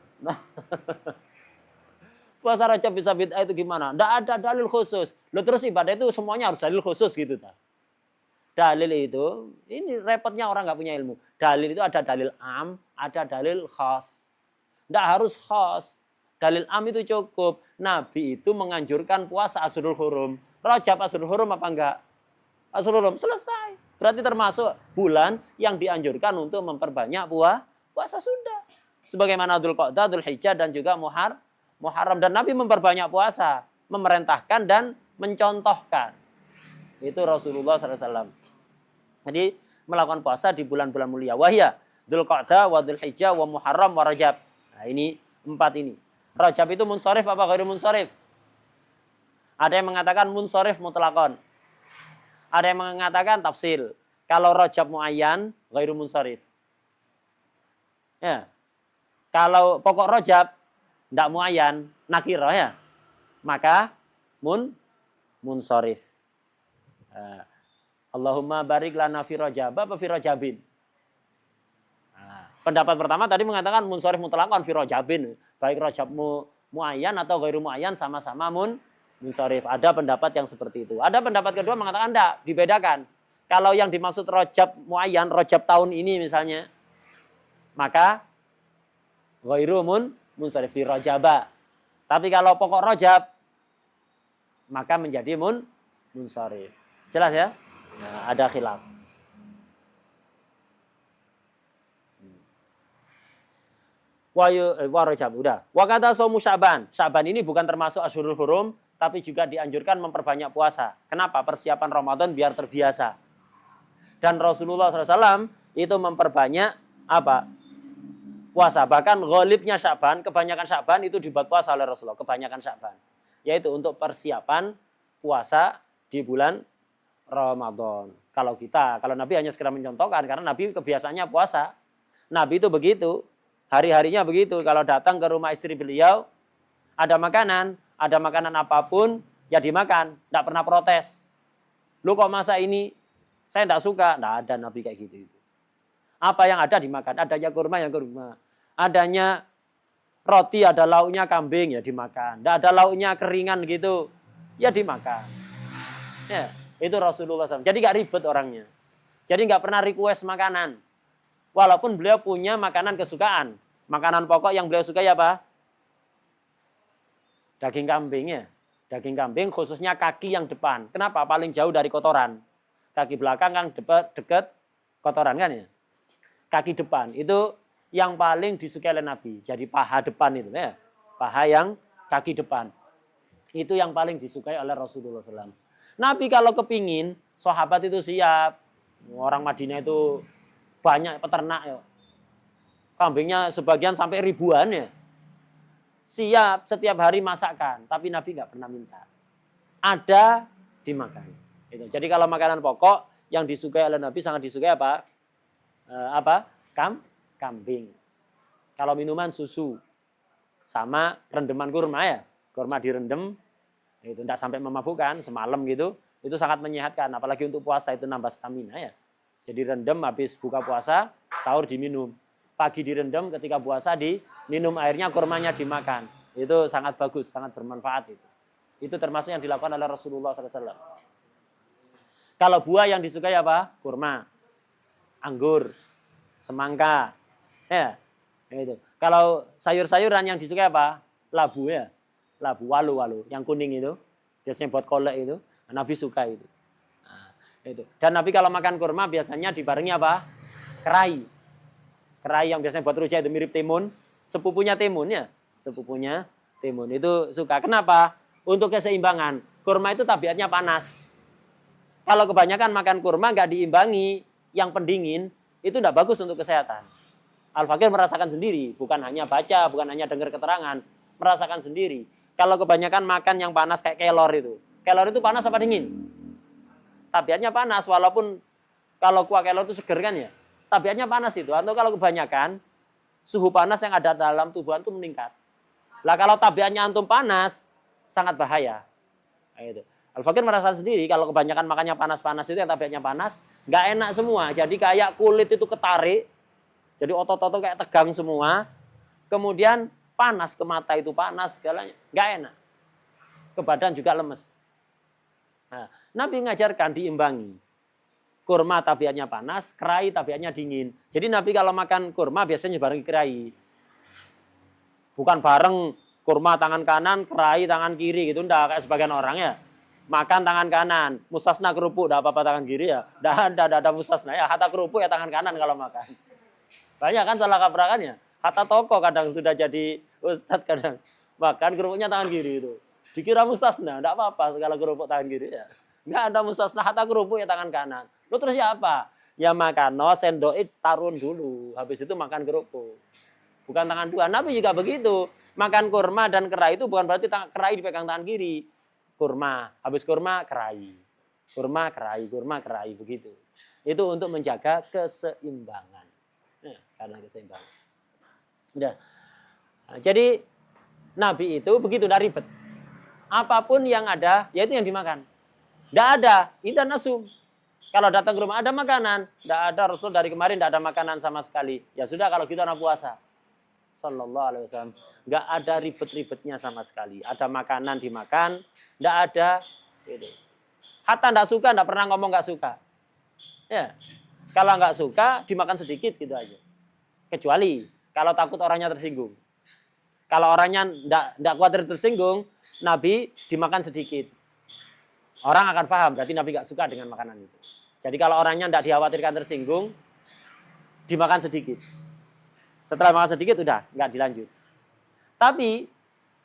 Puasa Rajab bisa bid'ah itu gimana? Enggak ada dalil khusus. Lo terus ibadah itu semuanya harus dalil khusus gitu ta. Dalil itu, ini repotnya orang nggak punya ilmu. Dalil itu ada dalil am, ada dalil khas. Enggak harus khas. Dalil am itu cukup. Nabi itu menganjurkan puasa Ashurul Hurum. Rajab Ashurul Hurum apa enggak? Ashurul Hurum selesai. Berarti termasuk bulan yang dianjurkan untuk memperbanyak puasa sudah. Sebagaimana Dzulqa'dah, Dzulhijjah dan juga Muharram. Dan Nabi memperbanyak puasa, memerintahkan dan mencontohkan. Itu Rasulullah SAW. Jadi melakukan puasa di bulan-bulan mulia. Wahya, Dzulqa'dah, wa Dzulhijjah, wa Muharram, wa Rajab. Nah ini 4 ini. Rajab itu munsharif apa ghairu munsharif? Ada yang mengatakan munsharif mutlaqan. Ada yang mengatakan tafsil. Kalau Rajab muayyan, ghairu munsharif. Ya. Kalau pokok Rajab tidak muayyan, nakirah ya. Maka munsharif. Allahumma barik lana fi Rajab apa fi Rajabin. Pendapat pertama tadi mengatakan munsharif mutlaqan fi Rajabin. Baik Rajab muayyan atau ghairu muayyan sama-sama munsharif. Ada pendapat yang seperti itu. Ada pendapat kedua mengatakan enggak, dibedakan. Kalau yang dimaksud Rajab muayyan, Rajab tahun ini misalnya, maka ghairu munsharif fi Rajaba. Tapi kalau pokok Rajab, maka menjadi munsharif. Jelas ya? Nah, ada khilaf. Wa Rajab udah. Wa kata saumu Sya'ban. Sya'ban ini bukan termasuk Asyhurul Hurum, tapi juga dianjurkan memperbanyak puasa. Kenapa? Persiapan Ramadan biar terbiasa. Dan Rasulullah SAW itu memperbanyak apa? Puasa. Bahkan ghalibnya Sya'ban, kebanyakan Sya'ban itu dibuat puasa oleh Rasulullah. Kebanyakan Sya'ban. Yaitu untuk persiapan puasa di bulan Ramadan. Kalau Nabi hanya sekedar mencontohkan, karena Nabi kebiasaannya puasa. Nabi itu begitu. Hari-harinya begitu. Kalau datang ke rumah istri beliau, ada makanan apapun, ya dimakan. Tidak pernah protes. Lu kok masa ini? Saya tidak suka. Tidak ada Nabi kayak gitu. Apa yang ada dimakan. Adanya kurma, yang kurma. Adanya roti, ada lauknya kambing, ya dimakan. Tidak ada lauknya keringan gitu, ya dimakan. Ya, itu Rasulullah SAW. Jadi nggak ribet orangnya. Jadi nggak pernah request makanan. Walaupun beliau punya makanan kesukaan. Makanan pokok yang beliau sukai apa? Daging kambing ya. Daging kambing khususnya kaki yang depan. Kenapa? Paling jauh dari kotoran. Kaki belakang kan dekat kotoran kan ya. Kaki depan itu yang paling disukai oleh Nabi. Jadi paha depan itu ya. Paha yang kaki depan. Itu yang paling disukai oleh Rasulullah SAW. Nabi kalau kepingin, sahabat itu siap. Orang Madinah itu banyak peternak ya. Kambingnya sebagian sampai ribuan ya. Siap setiap hari masakan, tapi Nabi nggak pernah minta. Ada dimakan. Itu. Jadi kalau makanan pokok yang disukai oleh Nabi sangat disukai apa? Kambing. Kalau minuman susu sama rendeman kurma ya. Kurma direndam itu tidak sampai memabukkan semalam gitu. Itu sangat menyehatkan, apalagi untuk puasa itu nambah stamina ya. Jadi rendam habis buka puasa, sahur diminum. Pagi direndam, ketika puasa diminum airnya, kurmanya dimakan. Itu sangat bagus, sangat bermanfaat itu. Itu termasuk yang dilakukan oleh Rasulullah SAW. Kalau buah yang disukai apa? Kurma, anggur, semangka. Ya, itu. Kalau sayur-sayuran yang disukai apa? Labu ya. Labu, walu, yang kuning itu. Biasanya buat kolak itu. Nabi suka itu. Itu. Dan Nabi kalau makan kurma biasanya dibarengi apa? Kerai. Kerai yang biasanya buat rujak itu mirip timun. Sepupunya timun ya. Sepupunya timun. Itu suka. Kenapa? Untuk keseimbangan. Kurma itu tabiatnya panas. Kalau kebanyakan makan kurma nggak diimbangi yang pendingin, itu tidak bagus untuk kesehatan. Al-Fakir merasakan sendiri. Bukan hanya baca, bukan hanya dengar keterangan. Merasakan sendiri. Kalau kebanyakan makan yang panas kayak kelor itu. Kelor itu panas apa dingin? Tabiatnya panas, walaupun kalau kuah kelor itu seger kan ya. Tabiatnya panas itu. Atau kalau kebanyakan, suhu panas yang ada dalam tubuh antum meningkat. Lah kalau tabiatnya antum panas, sangat bahaya. Nah, itu. Al-Fakir merasakan sendiri, kalau kebanyakan makannya panas-panas itu yang tabiatnya panas, nggak enak semua. Jadi kayak kulit itu ketarik, jadi otot-otot kayak tegang semua. Kemudian panas ke mata itu panas segalanya, nggak enak. Ke badan juga lemes. Nah, Nabi mengajarkan diimbangi. Kurma tabiatnya panas, kerai tabiatnya dingin. Jadi Nabi kalau makan kurma biasanya bareng kerai. Bukan bareng kurma tangan kanan, kerai tangan kiri gitu. Enggak kayak sebagian orang ya. makan tangan kanan, mustasna kerupuk, tidak apa-apa tangan kiri ya. Tidak ada mustasna ya, hatta kerupuk ya tangan kanan kalau makan. Banyak kan salah kaprakannya. Hatta toko kadang sudah jadi ustadz kadang makan kerupuknya tangan kiri itu. Dikira mustasna, tidak apa-apa kalau kerupuk tangan kiri ya. Nggak ada mustasna, hatta kerupuk ya tangan kanan. Lu terus ya apa? Ya makan, no sendok tarun dulu, habis itu makan kerupuk. Bukan tangan dua. Nabi juga begitu. Makan kurma dan kerai itu bukan berarti kerai dipegang tangan kiri. Kurma, habis kurma kerai. Kurma kerai begitu. Itu untuk menjaga keseimbangan. Karena keseimbangan. Udah. Nah, jadi Nabi itu begitu, tidak ribet. Apapun yang ada, yaitu yang dimakan. Tidak ada, itu nasum. Kalau datang ke rumah ada makanan, tidak ada. Rasul dari kemarin tidak ada makanan sama sekali. Ya sudah, kalau kita anak puasa. Sallallahu alaihi wasallam. Nggak ada ribet-ribetnya sama sekali. Ada makanan dimakan, tidak ada. Gitu. Hatta tidak suka, tidak pernah ngomong nggak suka. Ya, kalau nggak suka dimakan sedikit gitu aja. Kecuali kalau takut orangnya tersinggung. Kalau orangnya tidak khawatir tersinggung, Nabi dimakan sedikit. Orang akan paham, berarti Nabi nggak suka dengan makanan itu. Jadi kalau orangnya tidak dikhawatirkan tersinggung, dimakan sedikit. Setelah makan sedikit, udah nggak dilanjut. Tapi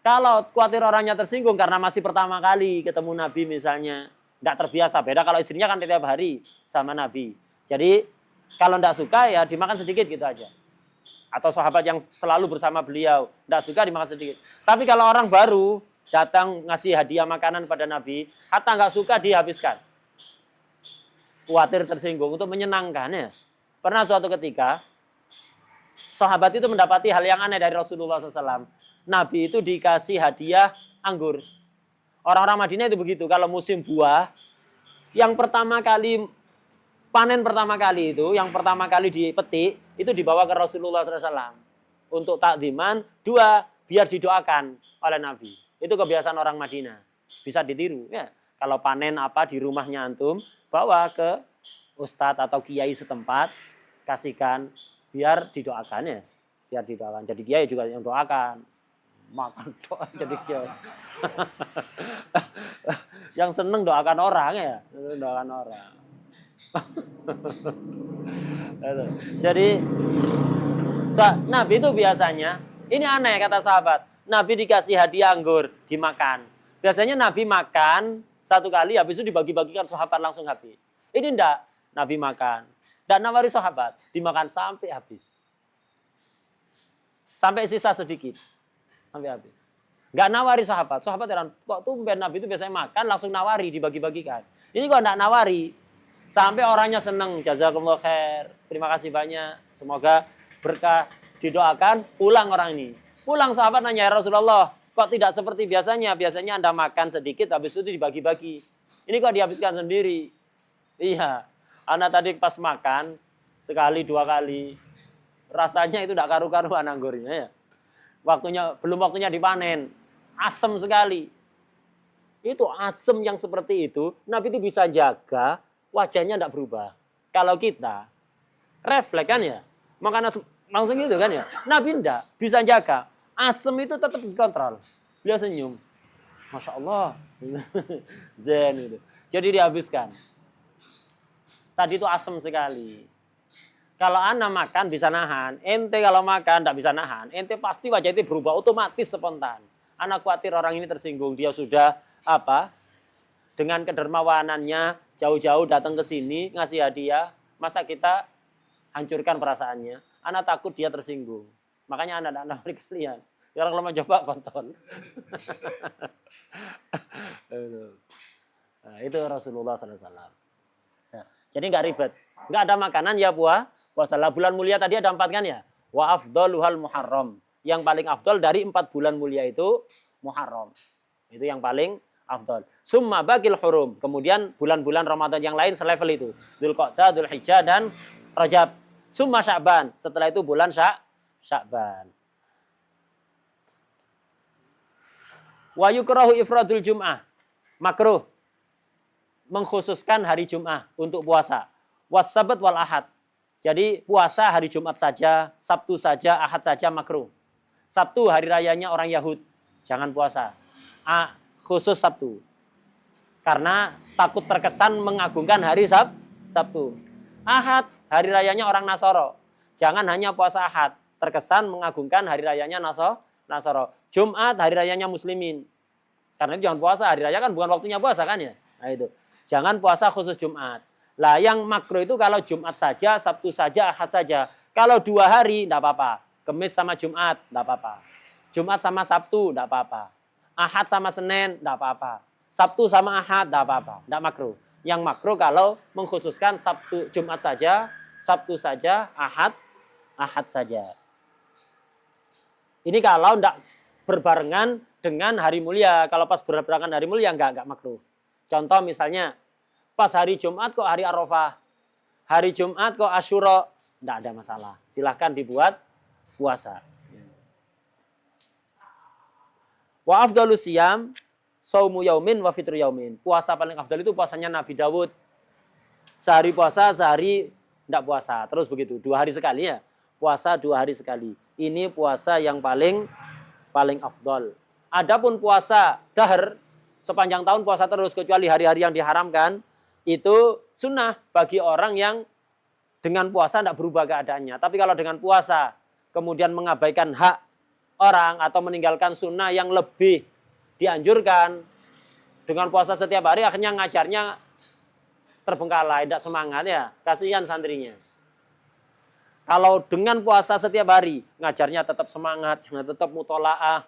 kalau khawatir orangnya tersinggung karena masih pertama kali ketemu Nabi misalnya, tidak terbiasa. Beda kalau istrinya kan tiap hari sama Nabi. Jadi kalau tidak suka ya dimakan sedikit gitu aja. Atau sahabat yang selalu bersama beliau, tidak suka dimakan sedikit. Tapi kalau orang baru datang ngasih hadiah makanan pada Nabi, hatta nggak suka dihabiskan. Khawatir tersinggung untuk menyenangkan ya. Pernah suatu ketika, sahabat itu mendapati hal yang aneh dari Rasulullah SAW. Nabi itu dikasih hadiah anggur. Orang-orang Madinah itu begitu. Kalau musim buah, yang pertama kali panen pertama kali itu, yang pertama kali dipetik, itu dibawa ke Rasulullah SAW. Untuk takdiman, dua, biar didoakan oleh Nabi. Itu kebiasaan orang Madinah. Bisa ditiru. Ya. Kalau panen apa di rumahnya antum, bawa ke ustadz atau kiai setempat, kasihkan, biar didoakan ya. Biar didoakan. Jadi kiai juga yang doakan. Makan doa jadi kiai. Yang seneng doakan orang ya. Doakan orang. Jadi Nabi itu biasanya, ini aneh kata sahabat, Nabi dikasih hadiah anggur, dimakan. Biasanya Nabi makan satu kali, habis itu dibagi-bagikan sahabat langsung habis. Ini enggak, Nabi makan. Dan nawari sahabat, dimakan sampai habis. Sampai sisa sedikit. Sampai habis. Enggak nawari sahabat. Sahabat heran, kok tumben Nabi itu biasanya makan, langsung nawari, dibagi-bagikan. Ini kok enggak nawari. Sampai orangnya senang, jazakumullah khair, terima kasih banyak, semoga berkah, didoakan, pulang orang ini. Pulang sahabat nanya, ya Rasulullah, kok tidak seperti biasanya? Biasanya Anda makan sedikit, habis itu dibagi-bagi. Ini kok dihabiskan sendiri? Iya, Anda tadi pas makan, sekali, dua kali, rasanya itu tidak karu-karuan anggurnya ya. Belum waktunya dipanen, asam sekali. Itu asam yang seperti itu, Nabi itu bisa jaga, wajahnya tidak berubah. Kalau kita refleks kan ya, makan asam langsung gitu kan ya. Nabi tidak bisa jaga, asam itu tetap dikontrol. Beliau senyum, masya Allah, zen itu. Jadi dihabiskan. Tadi itu asam sekali. Kalau anak makan bisa nahan, ente kalau makan tidak bisa nahan, ente pasti wajah itu berubah otomatis spontan. Anak khawatir orang ini tersinggung, dia sudah apa? Dengan kedermawanannya jauh-jauh datang ke sini ngasih hadiah, masa kita hancurkan perasaannya? Anak takut dia tersinggung. Makanya anak nawari kalian. Sekarang kalau mau coba kontol. Nah, itu Rasulullah SAW. Nah, jadi nggak ribet, nggak ada makanan ya puasa. Bulan mulia tadi ada 4 kan ya? Wa afdaluhal muharram. Yang paling afdal dari 4 bulan mulia itu Muharram. Itu yang paling afdal. Summa baqil hurum. Kemudian bulan-bulan Ramadan yang lain selevel itu. Dzulqa'dah, Dzulhijjah dan Rajab. Summa Sya'ban. Setelah itu bulan Sya'ban. Wa yukrahu ifradul Jum'ah. Makruh mengkhususkan hari Jum'ah untuk puasa. Was-sabat wal ahad. Jadi puasa hari Jumat saja, Sabtu saja, Ahad saja makruh. Sabtu hari rayanya orang Yahud. Jangan puasa. Khusus Sabtu. Karena takut terkesan mengagungkan hari Sabtu. Ahad, hari rayanya orang Nasoro. Jangan hanya puasa Ahad, terkesan mengagungkan hari rayanya Nasoro. Jumat, hari rayanya Muslimin. Karena itu jangan puasa, hari raya kan bukan waktunya puasa kan ya. Nah itu. Jangan puasa khusus Jumat. Lah yang makruh itu kalau Jumat saja, Sabtu saja, Ahad saja. Kalau 2 hari, tidak apa-apa. Kamis sama Jumat, tidak apa-apa. Jumat sama Sabtu, tidak apa-apa. Ahad sama Senin, tidak apa-apa. Sabtu sama Ahad, tidak apa-apa. Tidak makruh. Yang makruh kalau mengkhususkan Sabtu, Jumat saja, Sabtu saja, Ahad saja. Ini kalau tidak berbarengan dengan hari mulia. Kalau pas berbarengan hari mulia, enggak makruh. Contoh misalnya, pas hari Jumat kok hari Arafah. Hari Jumat kok Asyura, tidak ada masalah. Silahkan dibuat puasa. Wa afdalus siyam saumu yaumin wa fitru yaumin. Puasa paling afdal itu puasanya Nabi Dawud. Sehari puasa, sehari tidak puasa. Terus begitu, 2 hari sekali ya. Puasa 2 hari sekali. Ini puasa yang paling afdal. Adapun puasa dahar, sepanjang tahun puasa terus kecuali hari-hari yang diharamkan, itu sunnah bagi orang yang dengan puasa tidak berubah keadaannya. Tapi kalau dengan puasa kemudian mengabaikan hak orang atau meninggalkan sunnah yang lebih dianjurkan, dengan puasa setiap hari akhirnya ngajarnya terbengkalai, tidak semangat ya, kasihan santrinya. Kalau dengan puasa setiap hari, ngajarnya tetap semangat, tetap mutolaah,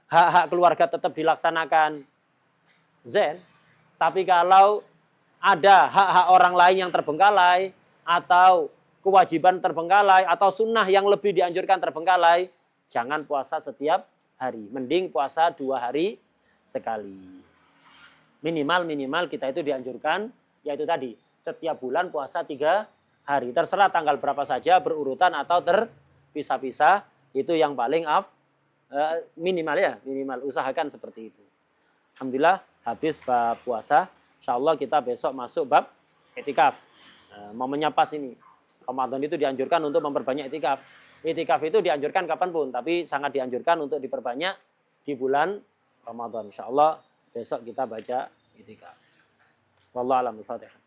hak-hak keluarga tetap dilaksanakan, zen. Tapi kalau ada hak-hak orang lain yang terbengkalai, atau kewajiban terbengkalai, atau sunnah yang lebih dianjurkan terbengkalai, jangan puasa setiap hari. Mending puasa 2 hari sekali. Minimal kita itu dianjurkan, yaitu tadi, setiap bulan puasa 3 hari. Terserah tanggal berapa saja, berurutan atau terpisah-pisah, itu yang paling minimal ya, minimal. Usahakan seperti itu. Alhamdulillah, habis bab puasa. Insyaallah kita besok masuk bab i'tikaf. Momennya pas ini. Ramadan itu dianjurkan untuk memperbanyak i'tikaf. I'tikaf itu dianjurkan kapanpun, tapi sangat dianjurkan untuk diperbanyak di bulan Ramadan. Insyaallah besok kita baca i'tikaf. Wallahu a'lam bishawab.